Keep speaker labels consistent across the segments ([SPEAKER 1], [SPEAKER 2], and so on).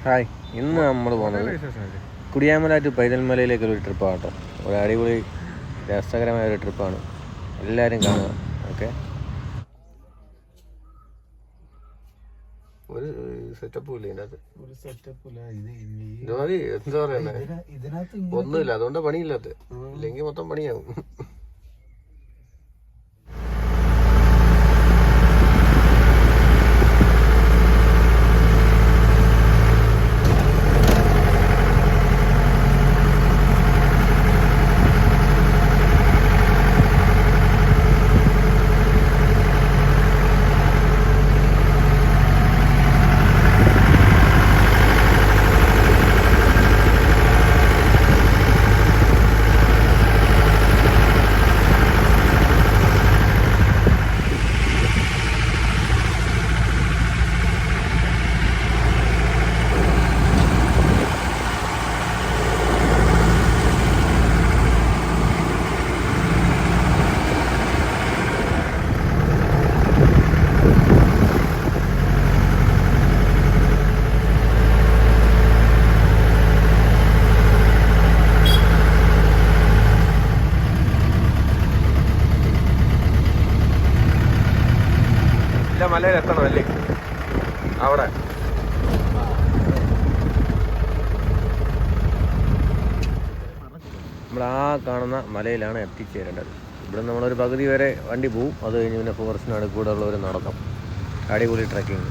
[SPEAKER 1] Hi, ഇന്ന് നമ്മൾ പോകുന്നത് കുടിയാമല ടു പൈതൽമലയിലേക്കൊരു ട്രിപ്പാണ് കേട്ടോ. ഒരു അടിപൊളി രസകരമായ ഒരു ട്രിപ്പാണ്, എല്ലാവരും കാണുക. ഓക്കെ, ഒരു സെറ്റപ്പും ഇല്ല ഇതിനകത്ത്, എന്താ പറയുന്നത്, ഒന്നുമില്ല. അതുകൊണ്ട് പണിയില്ലാത്ത, ഇല്ലെങ്കിൽ മൊത്തം പണിയാവും. മലയിൽ എത്തണമല്ലേ അവിടെ. നമ്മൾ ആ കാണുന്ന മലയിലാണ് എത്തിച്ചേരേണ്ടത്. ഇവിടെ നമ്മളൊരു പകുതി വരെ വണ്ടി പോവും, അത് കഴിഞ്ഞ് പിന്നെ ഫോറസ്റ്റിനടുത്ത് കൂടെ ഉള്ളൊരു നടത്തം, അടിപൊളി ട്രക്കിങ്.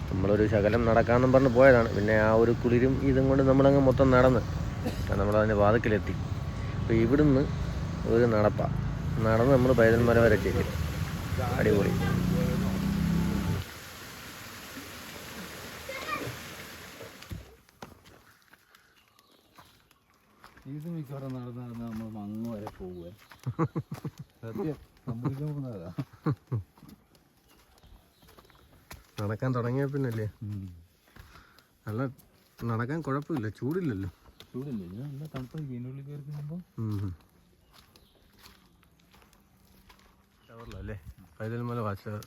[SPEAKER 1] നമ്മളൊരു ശകലം നടക്കാമെന്നും പറഞ്ഞ് പോയതാണ്. പിന്നെ ആ ഒരു കുളിരും ഇതും കൊണ്ട് നമ്മളങ്ങ് മൊത്തം നടന്ന് നമ്മളതിൻ്റെ വാതിക്കലെത്തി. അപ്പോൾ ഇവിടുന്ന് ഒരു നടന്ന് നമ്മൾ പൈതൽമല വരെ ചെല്ലും. അടിപൊളി.
[SPEAKER 2] ഇത് മിക്കവാറും നടന്ന് നമ്മൾ മങ്ങ് വരെ പോവുക.
[SPEAKER 1] നടക്കാൻ തുടങ്ങിയ പിന്നല്ലേ നല്ല നടക്കാൻ കുഴപ്പമില്ല, ചൂടില്ലല്ലോ.
[SPEAKER 2] നല്ല തണുപ്പായി വീണ്ടുള്ളിൽ കയറി
[SPEAKER 1] ടവറിലല്ലേ പൈതൽമല വാച്ച് ടവർ.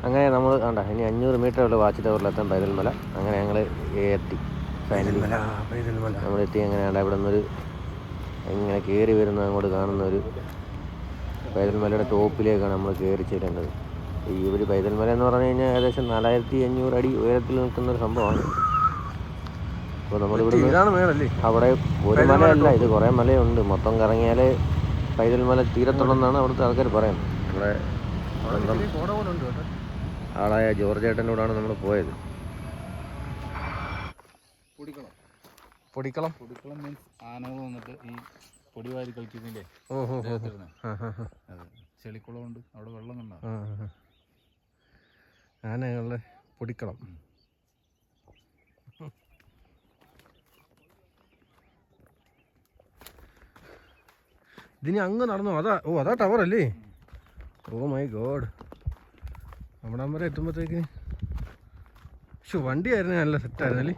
[SPEAKER 1] അങ്ങനെ നമ്മൾ കണ്ട ഇനി 500 മീറ്റർ ഉള്ള വാച്ച് ടവറിലെത്താൻ പൈതൽമല. അങ്ങനെ ഞങ്ങൾ എത്തി പൈതൽമല. നമ്മളെത്തി. അങ്ങനെ ഇവിടെ നിന്നൊരു ഇങ്ങനെ കയറി വരുന്ന അങ്ങോട്ട് കാണുന്ന ഒരു പൈതൽമലയുടെ ടോപ്പിലേക്കാണ് നമ്മൾ കയറി ചെല്ലേണ്ടത്. ഈ ഒരു പൈതൽമല എന്ന് പറഞ്ഞു കഴിഞ്ഞാൽ ഏകദേശം 4500 അടി ഉയരത്തിൽ നിൽക്കുന്നൊരു സംഭവമാണ്. അപ്പോൾ നമ്മളിവിടെ അവിടെ ഒരു മലയല്ല, ഇത് കുറേ മലയുണ്ട്. മൊത്തം കറങ്ങിയാൽ പൈതൽമല തീരത്തുള്ളതെന്നാണ് അവിടുത്തെ ആൾക്കാർ പറയുന്നത്. നമ്മുടെ ആളായ ജോർജ് ഏട്ടൻ്റെ കൂടാണ് നമ്മൾ പോയത്. പൊടിക്കളം
[SPEAKER 2] മീൻസ് ആനകൾ വന്നിട്ട് ഈ പൊടി വാരി കളിക്കുന്നില്ലേ, ചെളിക്കുളം ഉണ്ട്, അവിടെ വെള്ളം കണ്ട
[SPEAKER 1] ആനകളുടെ പൊടിക്കളം. ഇതിനി അങ്ങ് നടന്നോ? അതാ ടവറല്ലേ? Oh my God. അവിടെ വരെ എത്തുമ്പോഴത്തേക്ക് വണ്ടി ആയിരുന്നു നല്ല സെറ്റായിരുന്നല്ലേ.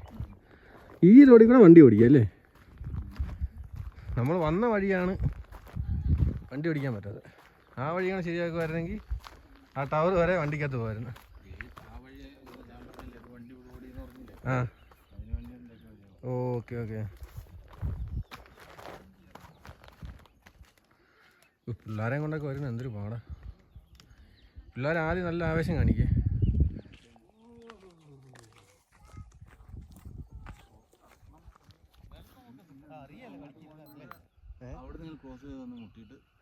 [SPEAKER 1] ഈ റോഡിൽ കൂടെ വണ്ടി ഓടിക്കുക അല്ലേ? നമ്മൾ വന്ന വഴിയാണ് വണ്ടി ഓടിക്കാൻ പറ്റാതെ. ആ വഴിയാണ് ശരിയാക്കുമായിരുന്നെങ്കിൽ ആ ടവർ വരെ വണ്ടിക്കകത്ത് പോയിരുന്നു. ആ ഓക്കെ. പിള്ളേരെയും കൊണ്ടൊക്കെ വരുന്നത് എന്തൊരു പാടാ. പിള്ളേർ ആദ്യം നല്ല ആവേശം കാണിക്കേ.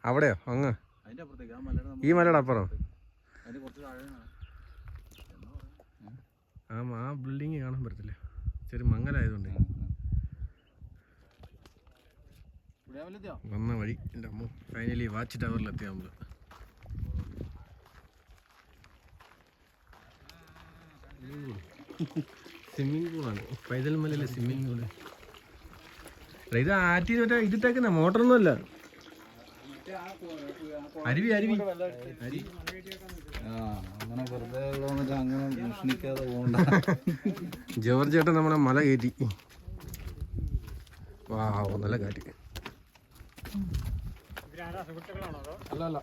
[SPEAKER 1] അവിടെയോ? അങ്ങ് ഈ മലയുടെ അപ്പുറം ആ ബിൽഡിങ് കാണാൻ പറ്റത്തില്ല, ചെറിയ മങ്ങലായതുകൊണ്ട്. വന്ന വഴി എൻ്റെ അമ്മ ഫൈനലി വാച്ച് ടവറിലെത്തി. നമ്മൾ സ്വിമ്മിങ് പൂളാണ്, പൈതൽമലയിലെ സ്വിമ്മിങ് പൂള്. ഇത് ആറ്റി മറ്റേ ഇതിട്ടേക്കുന്ന മോട്ടറൊന്നും അല്ല, അരുവി
[SPEAKER 2] അങ്ങനെ വെറുതെ ഉള്ളതെന്നിട്ട് അങ്ങനെ ഭീഷണിക്കാതെ പോകണ്ട.
[SPEAKER 1] ജോർജ് ചേട്ടൻ നമ്മളെ മല കയറ്റി. വാ നല്ല കാറ്റ്.
[SPEAKER 2] അല്ല അല്ല,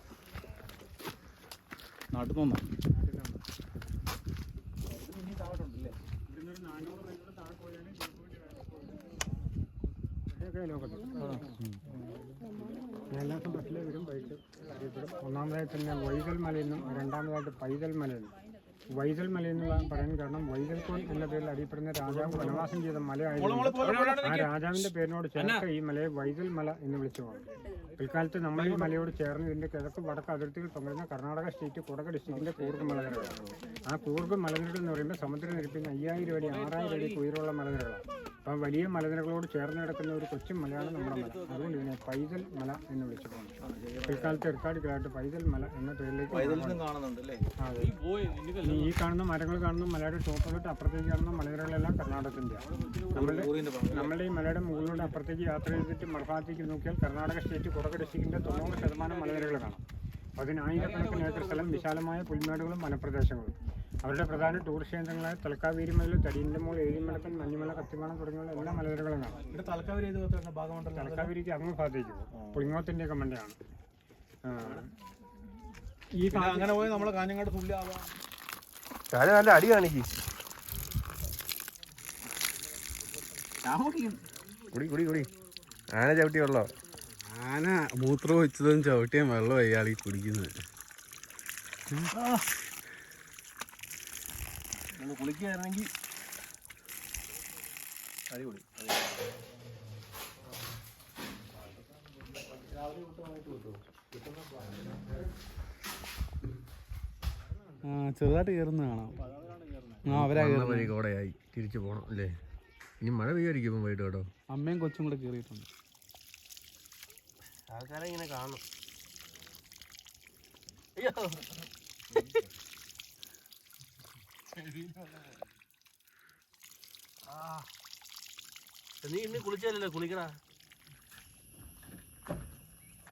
[SPEAKER 2] നാട്ടിൽ നിന്നാ.
[SPEAKER 3] എല്ലാവർക്കും ബസ്സിലെ വരും, ബൈക്ക് അറിയപ്പെടും. ഒന്നാമതായിട്ട് തന്നെ വൈതൽ മലയെന്നും രണ്ടാമതായിട്ട് പൈതൽ മലയെന്നും. വൈതൽ മലയെന്ന് പറയാൻ കാരണം വൈതൽക്കോൻ എന്ന പേരിൽ അറിയപ്പെടുന്ന രാജാവ് വനവാസം ചെയ്ത മലയായിരുന്നു. ആ രാജാവിന്റെ പേരിനോട് ചേർത്ത് ഈ മലയെ വൈതൽ മല എന്ന് വിളിച്ചു പോകും. പിൽക്കാലത്ത് നമ്മൾ ഈ മലയോട് ചേർന്ന് ഇതിന്റെ കിഴക്ക് വടക്ക് അതിർത്തികൾ പങ്കിടുന്ന കർണാടക സ്റ്റേറ്റ് കുടക് ഡിസ്ട്രിക്റ്റിന്റെ കൂർഗ് മലനിരകളാണ്. ആ കൂർഗ് മലനിരകൾ എന്ന് പറയുമ്പോൾ സമുദ്രനിരപ്പിന് 5000 അടി 6000 അടി ഉയരമുള്ള മലനിരകളാണ്. അപ്പം വലിയ മലനിരകളോട് ചേർന്ന് കിടക്കുന്ന ഒരു കൊച്ചു മലയാണ് നമ്മുടെ മല. അതുകൊണ്ട് ഇതിനെ പൈതൽ മല എന്ന് വിളിച്ചു പോകുന്നു. പിൽക്കാലത്ത് എർക്കാടികളായിട്ട് പൈതൽ മല എന്ന പേരിലേക്ക്. അതെ, ഈ കാണുന്ന മരങ്ങൾ കാണുന്ന മലയുടെ ടോപ്പ് തൊട്ട് അപ്പുറത്തേക്ക് കാണുന്ന മലനിരകളെല്ലാം കർണാടകത്തിൻ്റെയാണ്. നമ്മളുടെ ഈ മലയുടെ മുകളിലൂടെ അപ്പുറത്തേക്ക് യാത്ര ചെയ്തിട്ട് മറുഭാഗത്തേക്ക് നോക്കിയാൽ കർണാടക സ്റ്റേറ്റ് കുടക് ഡിസ്ട്രിക്റ്റിന്റെ 90% മലനിരകൾ കാണാം. 10,000-കണക്കിന് ഏക്കർ സ്ഥലം, വിശാലമായ പുൽമേടുകളും വനപ്രദേശങ്ങളും. അവരുടെ പ്രധാന ടൂറിസ്റ്റ് കേന്ദ്രങ്ങളായ തലക്കാവേരി മല, തടിയൻ്റെ മോൾ, ഏഴിമലക്കൻ, മഞ്ഞുമല, കത്തിമാണം തുടങ്ങിയുള്ള എല്ലാ മലനിരകളും കാണാം. തലക്കാവേരിക്ക് അങ്ങ് ഭാഗത്തേക്ക് പോകും, പുളിങ്ങോത്തിൻ്റെ ഒക്കെ മണ്ടയാണ്. ഈ
[SPEAKER 2] അങ്ങനെ പോയി നമ്മളെ കാഞ്ഞങ്ങാട് തുല്യാവാം.
[SPEAKER 1] നല്ല അടി കാണിക്ക്. കുടി ആന ചവിട്ടി വെള്ളോ?
[SPEAKER 2] ആന മൂത്രം വെച്ചതും ചവിട്ടിയും വെള്ളം അയാളീ കുടിക്കുന്നത്.
[SPEAKER 1] കുളിക്കുകയാണെങ്കിൽ അടിപൊളി.
[SPEAKER 2] ചെറുതായിട്ട് കയറുന്ന കാണാം.
[SPEAKER 1] വഴി കോടയായി തിരിച്ചു പോകണം അല്ലേ? ഇനി മഴ പെയ്യായിരിക്കും ഇപ്പം വൈകിട്ട് കേട്ടോ.
[SPEAKER 2] അമ്മയും കൊച്ചും കൂടെ കയറിയിട്ടുണ്ട്.
[SPEAKER 1] ആൾക്കാരെ ഇങ്ങനെ കാണും. നീ ഇന്ന് കുളിച്ചാലല്ലേ? കുളിക്കടാ.